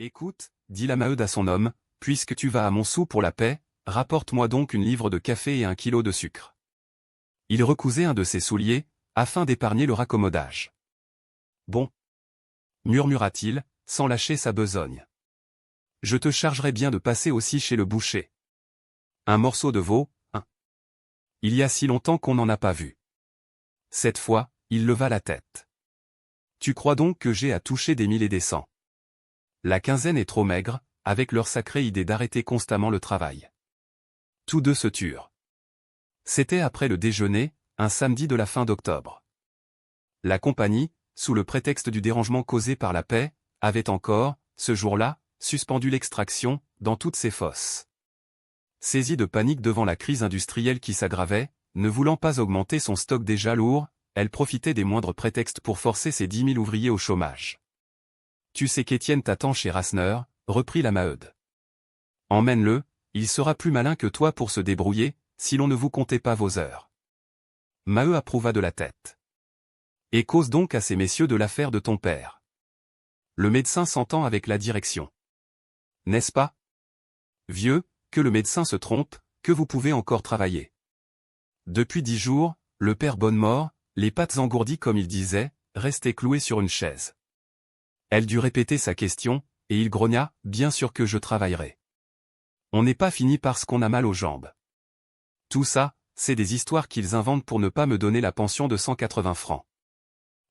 Écoute, dit la Maheude à son homme, puisque tu vas à Montsou pour la paix, rapporte-moi donc une livre de café et 1 kilo de sucre. Il recousait un de ses souliers, afin d'épargner le raccommodage. Bon, murmura-t-il, sans lâcher sa besogne. Je te chargerai bien de passer aussi chez le boucher. Un morceau de veau, hein. Il y a si longtemps qu'on n'en a pas vu. Cette fois, il leva la tête. Tu crois donc que j'ai à toucher des 1000 et des 100? La quinzaine est trop maigre, avec leur sacrée idée d'arrêter constamment le travail. Tous deux se turent. C'était après le déjeuner, un samedi de la fin d'octobre. La compagnie, sous le prétexte du dérangement causé par la paix, avait encore, ce jour-là, suspendu l'extraction, dans toutes ses fosses. Saisie de panique devant la crise industrielle qui s'aggravait, ne voulant pas augmenter son stock déjà lourd, elle profitait des moindres prétextes pour forcer ses 10 000 ouvriers au chômage. Tu sais qu'Étienne t'attend chez Rasseneur, reprit la Maheude. Emmène-le, il sera plus malin que toi pour se débrouiller, si l'on ne vous comptait pas vos heures. Maheu approuva de la tête. Et cause donc à ces messieurs de l'affaire de ton père. Le médecin s'entend avec la direction. N'est-ce pas? Vieux, que le médecin se trompe, que vous pouvez encore travailler. Depuis 10 jours, le père Bonnemort, les pattes engourdies comme il disait, restait cloué sur une chaise. Elle dut répéter sa question, et il grogna, bien sûr que je travaillerai. On n'est pas fini parce qu'on a mal aux jambes. Tout ça, c'est des histoires qu'ils inventent pour ne pas me donner la pension de 180 francs.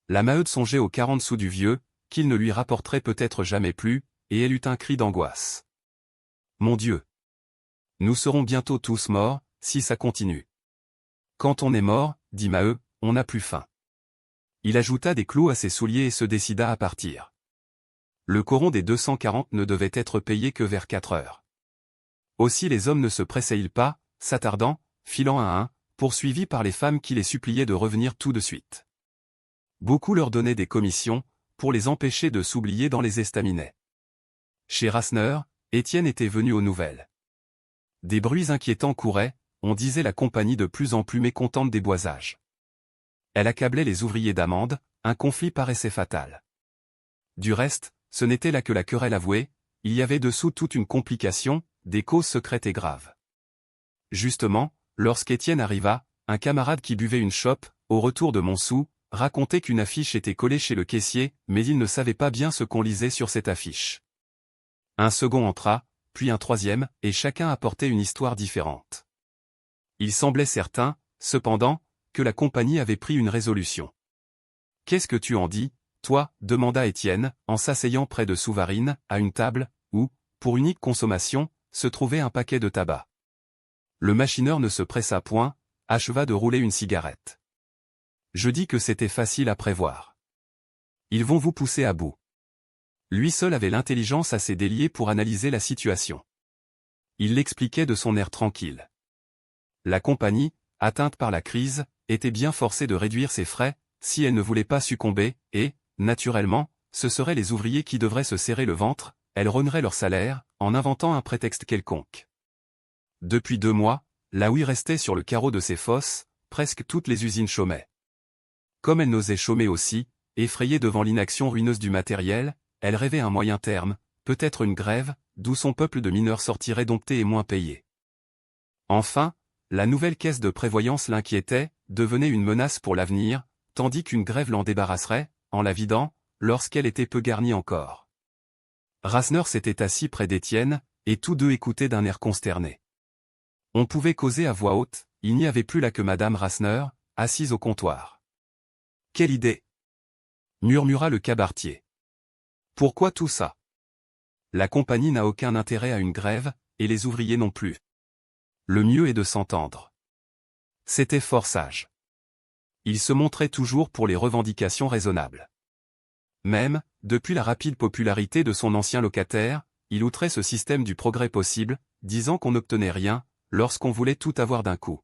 La Maheude songeait aux 40 sous du vieux, qu'il ne lui rapporterait peut-être jamais plus, et elle eut un cri d'angoisse. Mon Dieu! Nous serons bientôt tous morts, si ça continue. Quand on est mort, dit Maheu, on n'a plus faim. Il ajouta des clous à ses souliers et se décida à partir. Le coron des 240 ne devait être payé que vers 4 heures. Aussi les hommes ne se pressaient-ils pas, s'attardant, filant un à un, poursuivis par les femmes qui les suppliaient de revenir tout de suite. Beaucoup leur donnaient des commissions, pour les empêcher de s'oublier dans les estaminets. Chez Rasseneur, Étienne était venu aux nouvelles. Des bruits inquiétants couraient, on disait la compagnie de plus en plus mécontente des boisages. Elle accablait les ouvriers d'amende, un conflit paraissait fatal. Du reste, ce n'était là que la querelle avouée, il y avait dessous toute une complication, des causes secrètes et graves. Justement, lorsqu'Étienne arriva, un camarade qui buvait une chope, au retour de Montsou, racontait qu'une affiche était collée chez le caissier, mais il ne savait pas bien ce qu'on lisait sur cette affiche. Un second entra, puis un troisième, et chacun apportait une histoire différente. Il semblait certain, cependant, que la compagnie avait pris une résolution. « Qu'est-ce que tu en dis, toi » demanda Étienne, en s'asseyant près de Souvarine, à une table, où, pour unique consommation, se trouvait un paquet de tabac. Le machineur ne se pressa point, acheva de rouler une cigarette. Je dis que c'était facile à prévoir. Ils vont vous pousser à bout. Lui seul avait l'intelligence assez déliée pour analyser la situation. Il l'expliquait de son air tranquille. La compagnie, atteinte par la crise, était bien forcée de réduire ses frais, si elle ne voulait pas succomber, et, naturellement, ce seraient les ouvriers qui devraient se serrer le ventre, elles rogneraient leur salaire, en inventant un prétexte quelconque. Depuis 2 mois, là où il restait sur le carreau de ses fosses, presque toutes les usines chômaient. Comme elles n'osaient chômer aussi, effrayées devant l'inaction ruineuse du matériel, elles rêvaient un moyen terme, peut-être une grève, d'où son peuple de mineurs sortirait dompté et moins payé. Enfin, la nouvelle caisse de prévoyance l'inquiétait, devenait une menace pour l'avenir, tandis qu'une grève l'en débarrasserait, en la vidant, lorsqu'elle était peu garnie encore. Rasseneur s'était assis près d'Étienne, et tous deux écoutaient d'un air consterné. On pouvait causer à voix haute, il n'y avait plus là que madame Rasseneur, assise au comptoir. « Quelle idée » murmura le cabaretier. « Pourquoi tout ça ? La compagnie n'a aucun intérêt à une grève, et les ouvriers non plus. Le mieux est de s'entendre. » C'était fort sage. Il se montrait toujours pour les revendications raisonnables. Même, depuis la rapide popularité de son ancien locataire, il outrait ce système du progrès possible, disant qu'on n'obtenait rien, lorsqu'on voulait tout avoir d'un coup.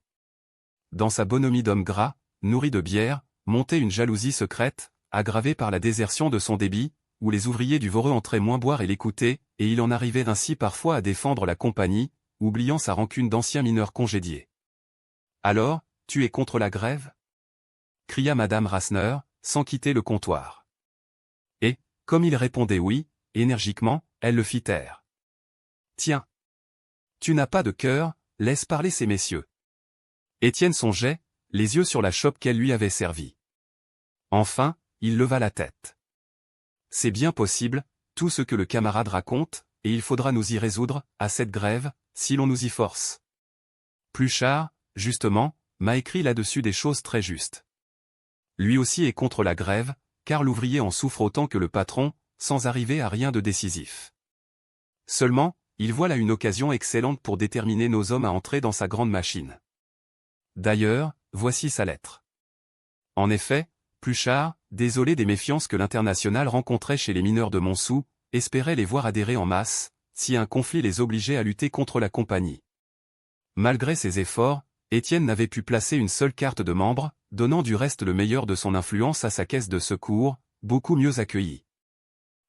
Dans sa bonhomie d'homme gras, nourri de bière, montait une jalousie secrète, aggravée par la désertion de son débit, où les ouvriers du Voreux entraient moins boire et l'écouter, et il en arrivait ainsi parfois à défendre la compagnie, oubliant sa rancune d'anciens mineurs congédiés. « Alors, tu es contre la grève » cria madame Rasseneur, sans quitter le comptoir. Et, comme il répondait oui, énergiquement, elle le fit taire. Tiens. Tu n'as pas de cœur, laisse parler ces messieurs. Étienne songeait, les yeux sur la chope qu'elle lui avait servie. Enfin, il leva la tête. C'est bien possible, tout ce que le camarade raconte, et il faudra nous y résoudre, à cette grève, si l'on nous y force. Pluchart, justement, m'a écrit là-dessus des choses très justes. Lui aussi est contre la grève, car l'ouvrier en souffre autant que le patron, sans arriver à rien de décisif. Seulement, il voit là une occasion excellente pour déterminer nos hommes à entrer dans sa grande machine. D'ailleurs, voici sa lettre. En effet, Pluchart, désolé des méfiances que l'Internationale rencontrait chez les mineurs de Montsou, espérait les voir adhérer en masse, si un conflit les obligeait à lutter contre la compagnie. Malgré ses efforts, Étienne n'avait pu placer une seule carte de membre, donnant du reste le meilleur de son influence à sa caisse de secours, beaucoup mieux accueillie.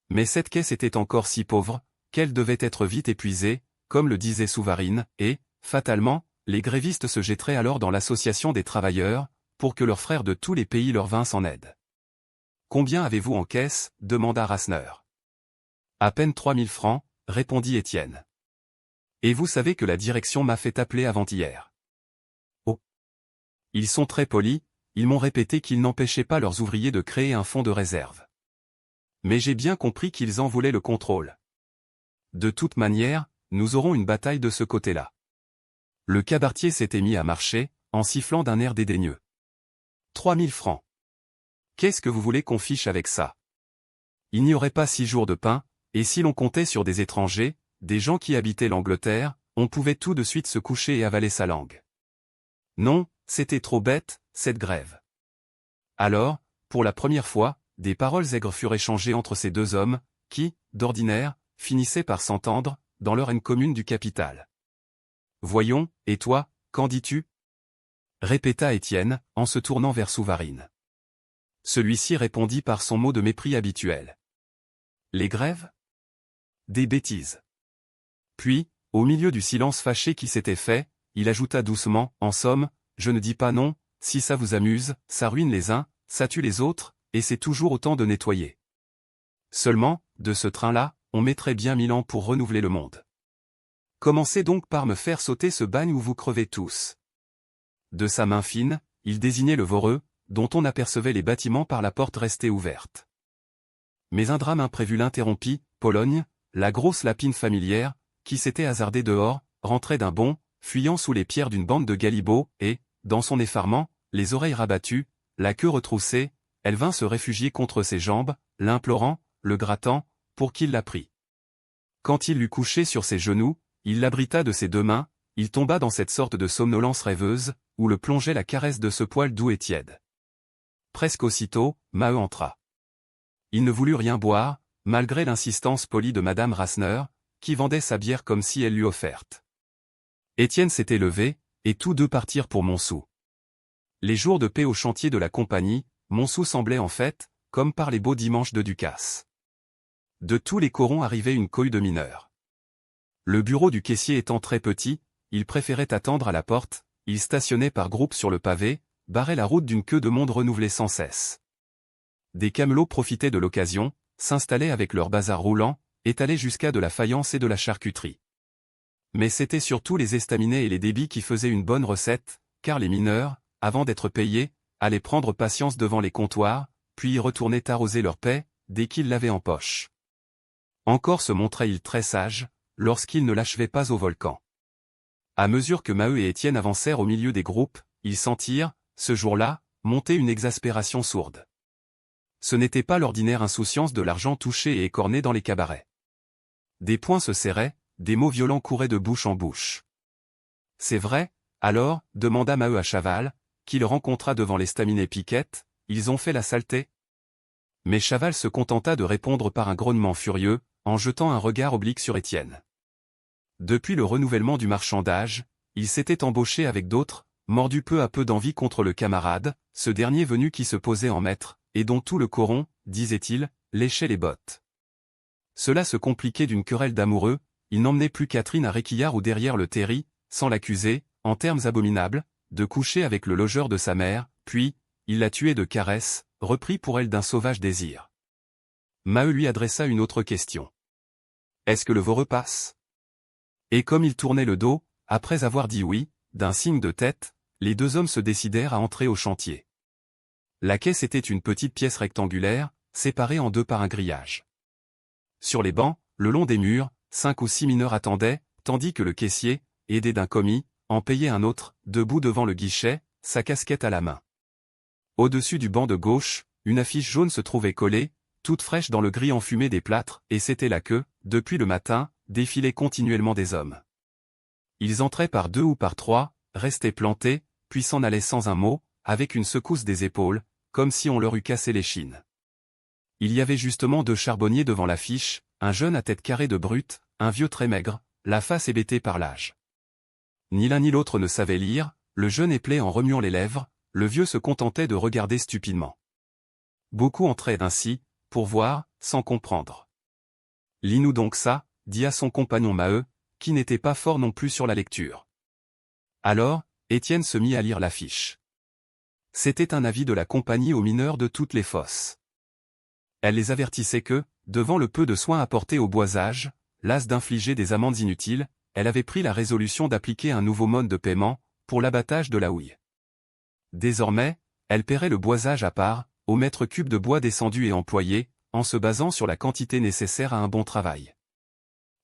Mais cette caisse était encore si pauvre, qu'elle devait être vite épuisée, comme le disait Souvarine, et, fatalement, les grévistes se jetteraient alors dans l'association des travailleurs, pour que leurs frères de tous les pays leur vinssent en aide. « Combien avez-vous en caisse » demanda Rasseneur. « À peine 3000 francs, répondit Étienne. « Et vous savez que la direction m'a fait appeler avant-hier. » Oh. Ils sont très polis, ils m'ont répété qu'ils n'empêchaient pas leurs ouvriers de créer un fonds de réserve. Mais j'ai bien compris qu'ils en voulaient le contrôle. De toute manière, nous aurons une bataille de ce côté-là. Le cabaretier s'était mis à marcher, en sifflant d'un air dédaigneux. 3000 francs. Qu'est-ce que vous voulez qu'on fiche avec ça? Il n'y aurait pas 6 jours de pain, et si l'on comptait sur des étrangers, des gens qui habitaient l'Angleterre, on pouvait tout de suite se coucher et avaler sa langue. Non, c'était trop bête, cette grève. Alors, pour la première fois, des paroles aigres furent échangées entre ces deux hommes, qui, d'ordinaire, finissaient par s'entendre, dans leur haine commune du capital. Voyons, et toi, qu'en dis-tu? Répéta Étienne, en se tournant vers Souvarine. Celui-ci répondit par son mot de mépris habituel. Les grèves? Des bêtises. Puis, au milieu du silence fâché qui s'était fait, il ajouta doucement, en somme, je ne dis pas non, si ça vous amuse, ça ruine les uns, ça tue les autres, et c'est toujours autant de nettoyer. Seulement, de ce train-là, on mettrait bien 1000 ans pour renouveler le monde. Commencez donc par me faire sauter ce bagne où vous crevez tous. De sa main fine, il désignait le Voreux, dont on apercevait les bâtiments par la porte restée ouverte. Mais un drame imprévu l'interrompit, Pologne, la grosse lapine familière, qui s'était hasardée dehors, rentrait d'un bond, fuyant sous les pierres d'une bande de galibots, et, dans son effarement, les oreilles rabattues, la queue retroussée, elle vint se réfugier contre ses jambes, l'implorant, le grattant, pour qu'il la prît. Quand il l'eut couchée sur ses genoux, il l'abrita de ses deux mains, il tomba dans cette sorte de somnolence rêveuse, où le plongeait la caresse de ce poil doux et tiède. Presque aussitôt, Maheu entra. Il ne voulut rien boire, malgré l'insistance polie de Madame Rasseneur, qui vendait sa bière comme si elle l'eût offerte. Étienne s'était levé, et tous deux partirent pour Montsou. Les jours de paix au chantier de la compagnie, Montsou semblait en fait, comme par les beaux dimanches de Ducasse. De tous les corons arrivait une cohue de mineurs. Le bureau du caissier étant très petit, il préférait attendre à la porte, il stationnait par groupes sur le pavé, barrait la route d'une queue de monde renouvelée sans cesse. Des camelots profitaient de l'occasion, s'installaient avec leurs bazars roulants, étalés jusqu'à de la faïence et de la charcuterie. Mais c'étaient surtout les estaminets et les débits qui faisaient une bonne recette, car les mineurs, avant d'être payés, allaient prendre patience devant les comptoirs, puis y retournaient arroser leur paie, dès qu'ils l'avaient en poche. Encore se montraient-ils très sages, lorsqu'ils ne l'achevaient pas au volcan. À mesure que Maheu et Étienne avancèrent au milieu des groupes, ils sentirent, ce jour-là, monter une exaspération sourde. Ce n'était pas l'ordinaire insouciance de l'argent touché et écorné dans les cabarets. Des poings se serraient, des mots violents couraient de bouche en bouche. « C'est vrai, alors ?» demanda Maheu à Chaval, qui le rencontra devant l'estaminet Piquette, « ils ont fait la saleté ?» Mais Chaval se contenta de répondre par un grognement furieux, en jetant un regard oblique sur Étienne. Depuis le renouvellement du marchandage, il s'était embauché avec d'autres, mordu peu à peu d'envie contre le camarade, ce dernier venu qui se posait en maître, et dont tout le coron, disait-il, léchait les bottes. Cela se compliquait d'une querelle d'amoureux, il n'emmenait plus Catherine à Réquillart ou derrière le terri, sans l'accuser, en termes abominables, de coucher avec le logeur de sa mère, puis, il la tuait de caresses, repris pour elle d'un sauvage désir. Maheu lui adressa une autre question. Est-ce que le veau repasse? Et comme il tournait le dos, après avoir dit oui, d'un signe de tête, les deux hommes se décidèrent à entrer au chantier. La caisse était une petite pièce rectangulaire, séparée en deux par un grillage. Sur les bancs, le long des murs, 5 ou 6 mineurs attendaient, tandis que le caissier, aidé d'un commis, en payait un autre, debout devant le guichet, sa casquette à la main. Au-dessus du banc de gauche, une affiche jaune se trouvait collée, toute fraîche dans le gris enfumé des plâtres, et c'était là que, depuis le matin, défilaient continuellement des hommes. Ils entraient par 2 ou par 3, restaient plantés, puis s'en allaient sans un mot, avec une secousse des épaules, comme si on leur eût cassé l'échine. Il y avait justement 2 charbonniers devant l'affiche, un jeune à tête carrée de brute, un vieux très maigre, la face hébétée par l'âge. Ni l'un ni l'autre ne savait lire, le jeune éplait en remuant les lèvres, le vieux se contentait de regarder stupidement. Beaucoup entraient ainsi, pour voir, sans comprendre. « Lis-nous donc ça », dit à son compagnon Maheu, qui n'était pas fort non plus sur la lecture. Alors, Étienne se mit à lire l'affiche. C'était un avis de la compagnie aux mineurs de toutes les fosses. Elle les avertissait que, devant le peu de soins apportés au boisage, lasse d'infliger des amendes inutiles, elle avait pris la résolution d'appliquer un nouveau mode de paiement, pour l'abattage de la houille. Désormais, elle paierait le boisage à part, au mètre cube de bois descendu et employé, en se basant sur la quantité nécessaire à un bon travail.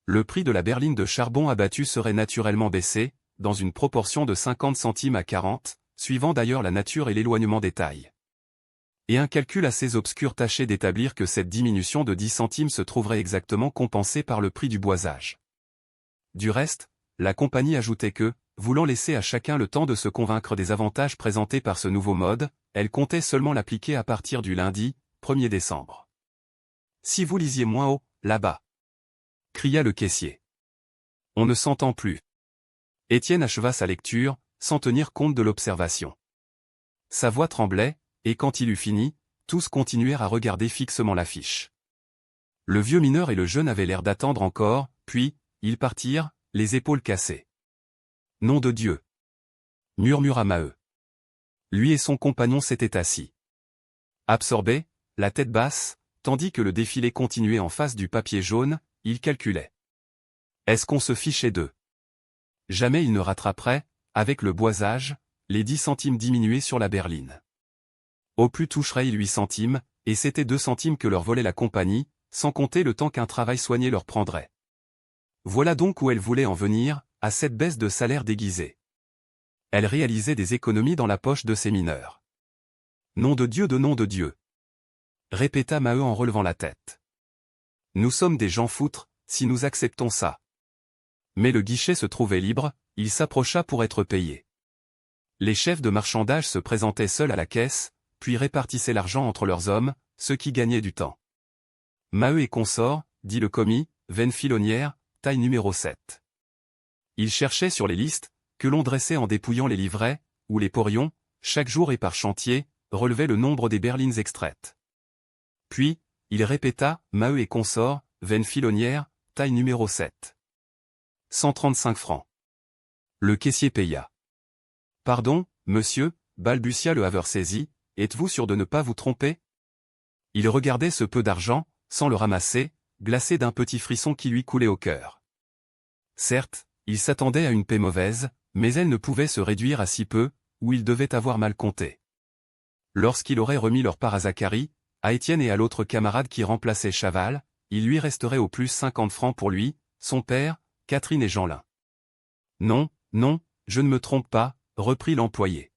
Le prix de la berline de charbon abattue serait naturellement baissé, dans une proportion de 50 centimes à 40, suivant d'ailleurs la nature et l'éloignement des tailles. Et un calcul assez obscur tâchait d'établir que cette diminution de 10 centimes se trouverait exactement compensée par le prix du boisage. Du reste, la compagnie ajoutait que, voulant laisser à chacun le temps de se convaincre des avantages présentés par ce nouveau mode, elle comptait seulement l'appliquer à partir du lundi, 1er décembre. « Si vous lisiez moins haut, là-bas !» cria le caissier. « On ne s'entend plus. » Étienne acheva sa lecture, sans tenir compte de l'observation. Sa voix tremblait, et quand il eut fini, tous continuèrent à regarder fixement l'affiche. Le vieux mineur et le jeune avaient l'air d'attendre encore, puis, ils partirent, les épaules cassées. « Nom de Dieu !» murmura Maheu. Lui et son compagnon s'étaient assis. Absorbés, la tête basse, tandis que le défilé continuait en face du papier jaune, ils calculaient. Est-ce qu'on se fichait d'eux? Jamais ils ne rattraperaient, avec le boisage, les 10 centimes diminués sur la berline. Au plus toucheraient-ils 8 centimes, et c'était 2 centimes que leur volait la compagnie, sans compter le temps qu'un travail soigné leur prendrait. Voilà donc où elle voulait en venir, à cette baisse de salaire déguisée. Elle réalisait des économies dans la poche de ses mineurs. Nom de Dieu, répéta Maheu en relevant la tête. Nous sommes des gens foutres, si nous acceptons ça. Mais le guichet se trouvait libre, il s'approcha pour être payé. Les chefs de marchandage se présentaient seuls à la caisse, puis répartissaient l'argent entre leurs hommes, ce qui gagnait du temps. Maheu et consorts, dit le commis, veine filonnière, taille numéro 7. Il cherchait sur les listes, que l'on dressait en dépouillant les livrets, ou les porions, chaque jour et par chantier, relevait le nombre des berlines extraites. Puis, il répéta, Maheu et consorts, veine filonnière, taille numéro 7. 135 francs. Le caissier paya. Pardon, monsieur, balbutia le haveur saisi, êtes-vous sûr de ne pas vous tromper? Il regardait ce peu d'argent, sans le ramasser, glacé d'un petit frisson qui lui coulait au cœur. Certes, il s'attendait à une paie mauvaise, mais elle ne pouvait se réduire à si peu, ou il devait avoir mal compté. Lorsqu'il aurait remis leur part à Zacharie, à Étienne et à l'autre camarade qui remplaçait Chaval, il lui resterait au plus 50 francs pour lui, son père, Catherine et Jeanlin. Non, non, je ne me trompe pas, reprit l'employé.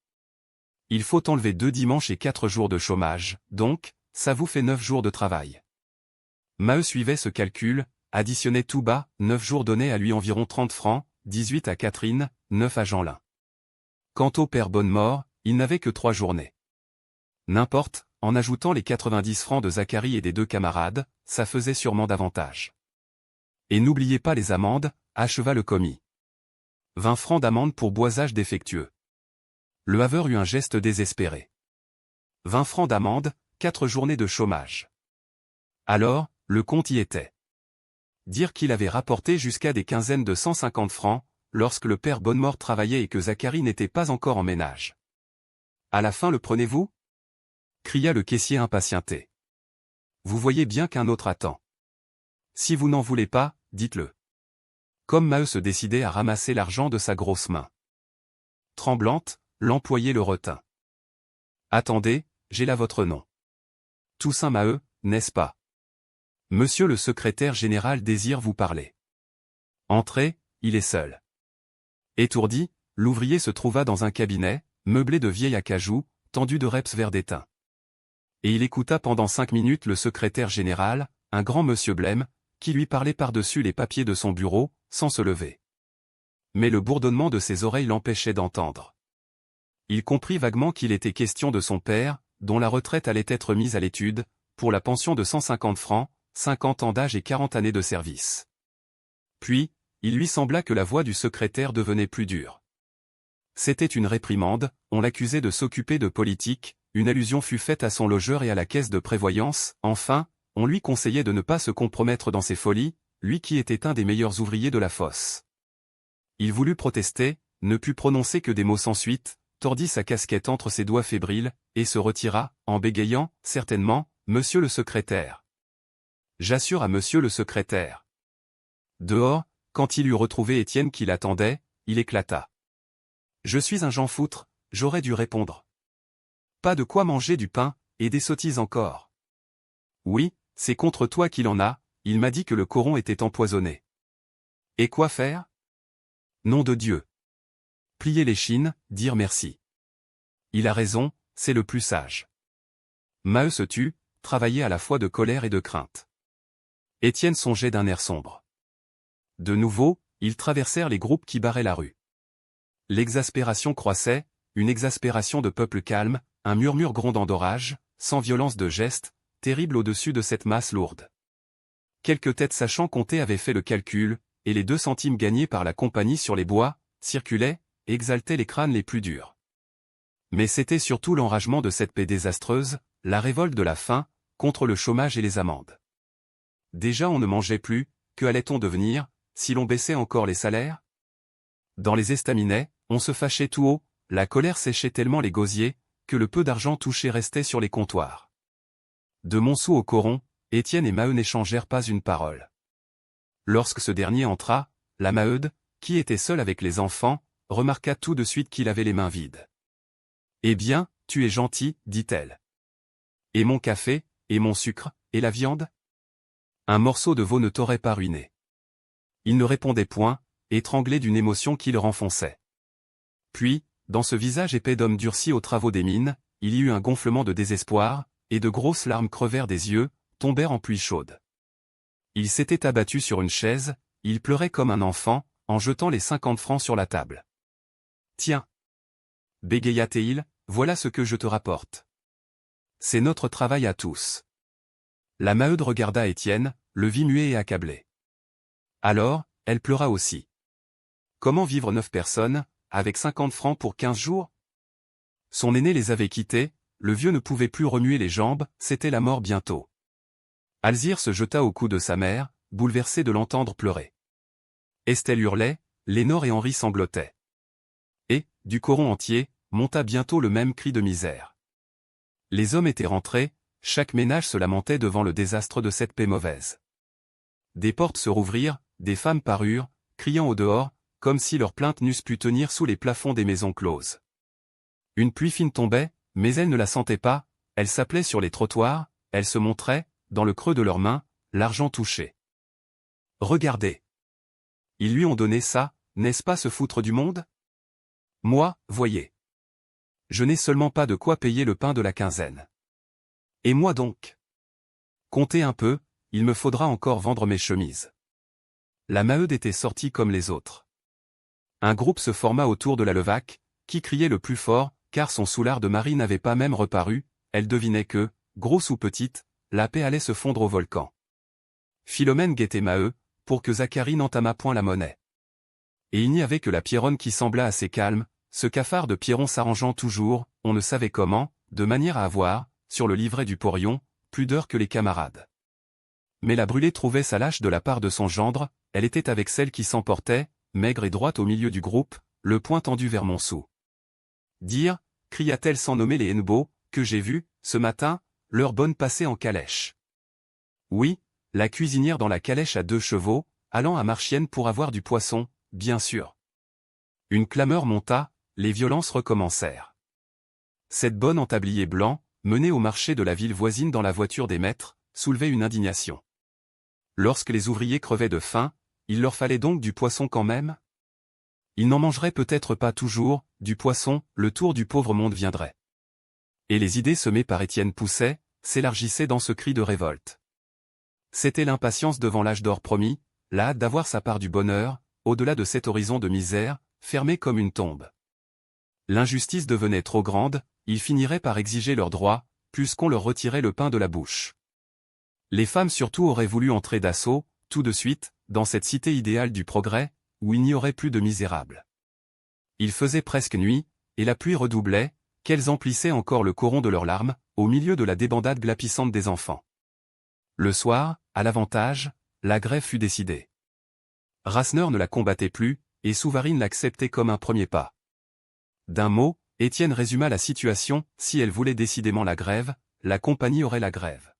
Il faut enlever 2 dimanches et 4 jours de chômage, donc, ça vous fait 9 jours de travail. Maheu suivait ce calcul, additionnait tout bas, 9 jours donnaient à lui environ 30 francs, 18 à Catherine, 9 à Jeanlin. Quant au père Bonnemort, il n'avait que 3 journées. N'importe, en ajoutant les 90 francs de Zacharie et des 2 camarades, ça faisait sûrement davantage. Et n'oubliez pas les amendes, acheva le commis. 20 francs d'amende pour boisage défectueux. Le haveur eut un geste désespéré. 20 francs d'amende, 4 journées de chômage. Alors, le compte y était. Dire qu'il avait rapporté jusqu'à des quinzaines de 150 francs, lorsque le père Bonnemort travaillait et que Zacharie n'était pas encore en ménage. À la fin le prenez-vous? Cria le caissier impatienté. Vous voyez bien qu'un autre attend. Si vous n'en voulez pas, dites-le. Comme Maheu se décidait à ramasser l'argent de sa grosse main. Tremblante, l'employé le retint. Attendez, j'ai là votre nom. Toussaint Maheu, n'est-ce pas? Monsieur le secrétaire général désire vous parler. Entrez, il est seul. Étourdi, l'ouvrier se trouva dans un cabinet, meublé de vieil acajou, tendu de reps vert d'étain. Et il écouta pendant 5 minutes le secrétaire général, un grand monsieur blême, qui lui parlait par-dessus les papiers de son bureau, sans se lever. Mais le bourdonnement de ses oreilles l'empêchait d'entendre. Il comprit vaguement qu'il était question de son père, dont la retraite allait être mise à l'étude, pour la pension de 150 francs, 50 ans d'âge et 40 années de service. Puis, il lui sembla que la voix du secrétaire devenait plus dure. C'était une réprimande, on l'accusait de s'occuper de politique, une allusion fut faite à son logeur et à la caisse de prévoyance, enfin, on lui conseillait de ne pas se compromettre dans ses folies, lui qui était un des meilleurs ouvriers de la fosse. Il voulut protester, ne put prononcer que des mots sans suite, tordit sa casquette entre ses doigts fébriles, et se retira, en bégayant, certainement, monsieur le secrétaire. J'assure à monsieur le secrétaire. Dehors, quand il eut retrouvé Étienne qui l'attendait, il éclata. Je suis un Jean Foutre, j'aurais dû répondre. Pas de quoi manger du pain, et des sottises encore. Oui, c'est contre toi qu'il en a, il m'a dit que le coron était empoisonné. Et quoi faire? Nom de Dieu. Plier l'échine, dire merci. Il a raison, c'est le plus sage. Maheu se tut, travaillait à la fois de colère et de crainte. Étienne songeait d'un air sombre. De nouveau, ils traversèrent les groupes qui barraient la rue. L'exaspération croissait, une exaspération de peuple calme, un murmure grondant d'orage, sans violence de geste, terrible au-dessus de cette masse lourde. Quelques têtes sachant compter avaient fait le calcul, et les 2 centimes gagnés par la compagnie sur les bois, circulaient, et exaltaient les crânes les plus durs. Mais c'était surtout l'enragement de cette paix désastreuse, la révolte de la faim, contre le chômage et les amendes. Déjà on ne mangeait plus, que allait-on devenir, si l'on baissait encore les salaires? Dans les estaminets, on se fâchait tout haut, la colère séchait tellement les gosiers, que le peu d'argent touché restait sur les comptoirs. De Montsou au coron, Étienne et Maheu n'échangèrent pas une parole. Lorsque ce dernier entra, la Maheude, qui était seule avec les enfants, remarqua tout de suite qu'il avait les mains vides. « Eh bien, tu es gentil, dit-elle. Et mon café, et mon sucre, et la viande? Un morceau de veau ne t'aurait pas ruiné. » Il ne répondait point, étranglé d'une émotion qui le renfonçait. Puis, dans ce visage épais d'homme durci aux travaux des mines, il y eut un gonflement de désespoir, et de grosses larmes crevèrent des yeux, tombèrent en pluie chaude. Il s'était abattu sur une chaise, il pleurait comme un enfant, en jetant les 50 francs sur la table. « Tiens, bégaya-t-il, voilà ce que je te rapporte. C'est notre travail à tous. » La Maheude regarda Étienne, le vit muet et accablé. Alors, elle pleura aussi. Comment vivre 9 personnes, avec 50 francs pour 15 jours? Son aîné les avait quittés, le vieux ne pouvait plus remuer les jambes, c'était la mort bientôt. Alzire se jeta au cou de sa mère, bouleversée de l'entendre pleurer. Estelle hurlait, Lénore et Henri sanglotaient. Et, du coron entier, monta bientôt le même cri de misère. Les hommes étaient rentrés, chaque ménage se lamentait devant le désastre de cette paix mauvaise. Des portes se rouvrirent, des femmes parurent, criant au dehors, comme si leurs plaintes n'eussent pu tenir sous les plafonds des maisons closes. Une pluie fine tombait, mais elles ne la sentaient pas, elles s'appelaient sur les trottoirs, elles se montraient, dans le creux de leurs mains, l'argent touché. Regardez. Ils lui ont donné ça, n'est-ce pas se foutre du monde? Moi, voyez. Je n'ai seulement pas de quoi payer le pain de la quinzaine. Et moi donc? Comptez un peu, il me faudra encore vendre mes chemises. La Maheude était sortie comme les autres. Un groupe se forma autour de la Levaque, qui criait le plus fort, car son soulard de Marie n'avait pas même reparu, elle devinait que, grosse ou petite, la paix allait se fondre au volcan. Philomène guettait Maheu, pour que Zacharie n'entamât point la monnaie. Et il n'y avait que la Pierronne qui sembla assez calme, ce cafard de Pierron s'arrangeant toujours, on ne savait comment, de manière à avoir, sur le livret du porion, plus d'heures que les camarades. Mais la brûlée trouvait sa lâche de la part de son gendre, elle était avec celle qui s'emportait, maigre et droite au milieu du groupe, le poing tendu vers Montsou. Dire, cria-t-elle sans nommer les Hennebeau, que j'ai vu, ce matin, leur bonne passer en calèche. Oui, la cuisinière dans la calèche à 2 chevaux, allant à Marchienne pour avoir du poisson, bien sûr. Une clameur monta, les violences recommencèrent. Cette bonne en tablier blanc, menée au marché de la ville voisine dans la voiture des maîtres, soulevait une indignation. Lorsque les ouvriers crevaient de faim, il leur fallait donc du poisson quand même? Ils n'en mangeraient peut-être pas toujours, du poisson, le tour du pauvre monde viendrait. Et les idées semées par Étienne poussaient, s'élargissaient dans ce cri de révolte. C'était l'impatience devant l'âge d'or promis, la hâte d'avoir sa part du bonheur, au-delà de cet horizon de misère, fermé comme une tombe. L'injustice devenait trop grande, ils finiraient par exiger leurs droits, puisqu'on leur retirait le pain de la bouche. Les femmes surtout auraient voulu entrer d'assaut, tout de suite, dans cette cité idéale du progrès, où il n'y aurait plus de misérables. Il faisait presque nuit, et la pluie redoublait, qu'elles emplissaient encore le coron de leurs larmes, au milieu de la débandade glapissante des enfants. Le soir, à l'avantage, la grève fut décidée. Rasseneur ne la combattait plus, et Souvarine l'acceptait comme un premier pas. D'un mot, Étienne résuma la situation, si elle voulait décidément la grève, la compagnie aurait la grève.